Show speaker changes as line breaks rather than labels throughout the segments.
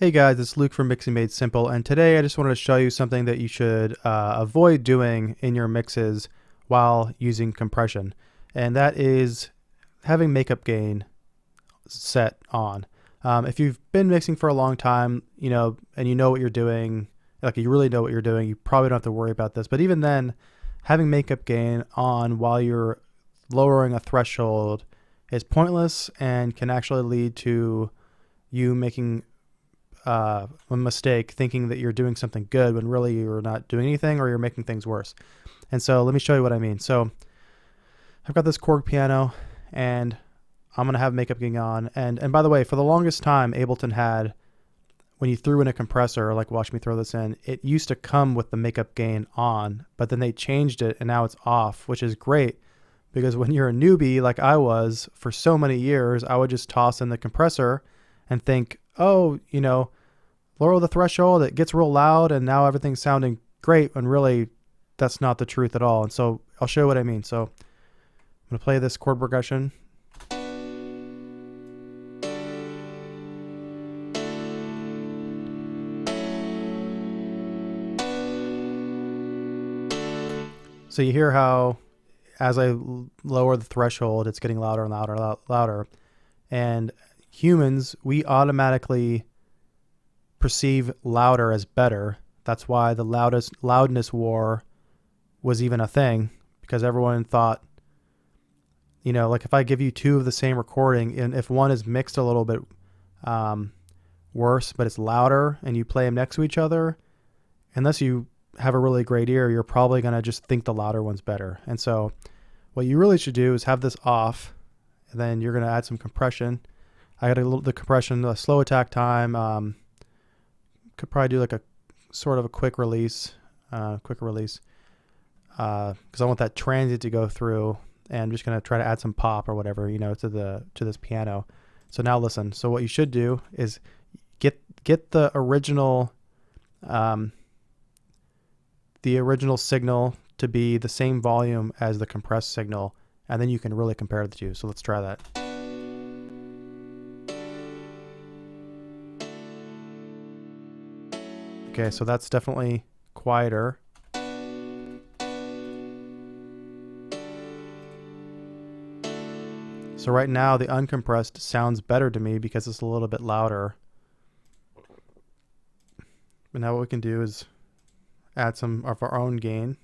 Hey guys, it's Luke from Mixing Made Simple, and today I just wanted to show you something that you should avoid doing in your mixes while using compression, and that is having makeup gain set on. If you've been mixing for a long time, and you know what you're doing, like you really know what you're doing, you probably don't have to worry about this. But even then, having makeup gain on while you're lowering a threshold is pointless and can actually lead to you making a mistake thinking that you're doing something good when really you're not doing anything or you're making things worse. And so let me show you what I mean. So I've got this Korg piano and I'm going to have makeup gain on. And by the way, for the longest time, Ableton had, when you threw in a compressor, like watch me throw this in, it used to come with the makeup gain on, but then they changed it and now it's off, which is great because when you're a newbie like I was for so many years, I would just toss in the compressor and think, oh, lower the threshold, it gets real loud, and now everything's sounding great, when really that's not the truth at all. And so I'll show you what I mean. So I'm going to play this chord progression. So you hear how as I lower the threshold, it's getting louder and louder and louder. And humans, we automatically perceive louder as better. That's why the loudness war was even a thing, because everyone thought, like if I give you two of the same recording, and if one is mixed a little bit worse, but it's louder, and you play them next to each other, unless you have a really great ear, you're probably going to just think the louder one's better. And so what you really should do is have this off, and then you're going to add some compression. I got the compression, the slow attack time. Could probably do like a sort of a quicker release, because I want that transient to go through, and I'm just going to try to add some pop or whatever, to this piano. So now listen. So what you should do is get the original signal to be the same volume as the compressed signal, and then you can really compare the two. So let's try that. Okay, so that's definitely quieter. So right now the uncompressed sounds better to me because it's a little bit louder. But now what we can do is add some of our own gain.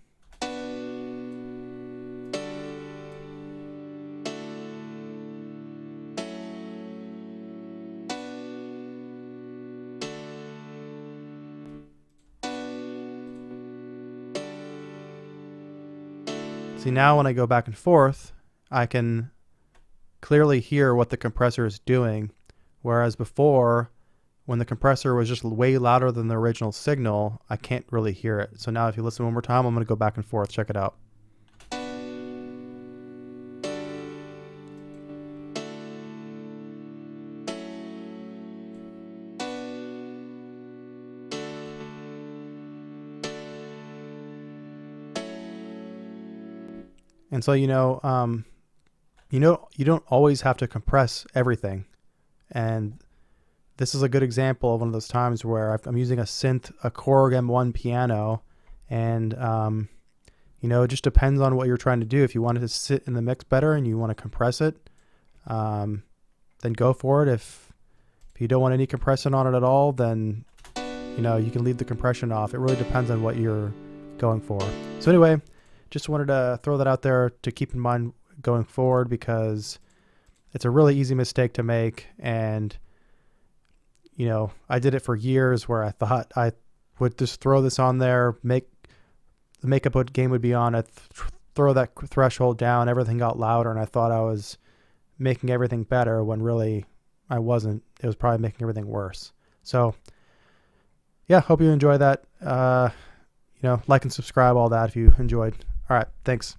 See, now when I go back and forth, I can clearly hear what the compressor is doing, whereas before, when the compressor was just way louder than the original signal, I can't really hear it. So now if you listen one more time, I'm going to go back and forth. Check it out. And so, you don't always have to compress everything. And this is a good example of one of those times where I'm using a Korg M1 piano, and it just depends on what you're trying to do. If you want it to sit in the mix better and you want to compress it, then go for it. If you don't want any compression on it at all, then you can leave the compression off. It really depends on what you're going for. So anyway, just wanted to throw that out there to keep in mind going forward, because it's a really easy mistake to make. And I did it for years where I thought I would just throw this on there, make the makeup gain would be on it, throw that threshold down, everything got louder, and I thought I was making everything better when really I wasn't. It was probably making everything worse. So yeah, hope you enjoy that. Like and subscribe, all that if you enjoyed. All right, thanks.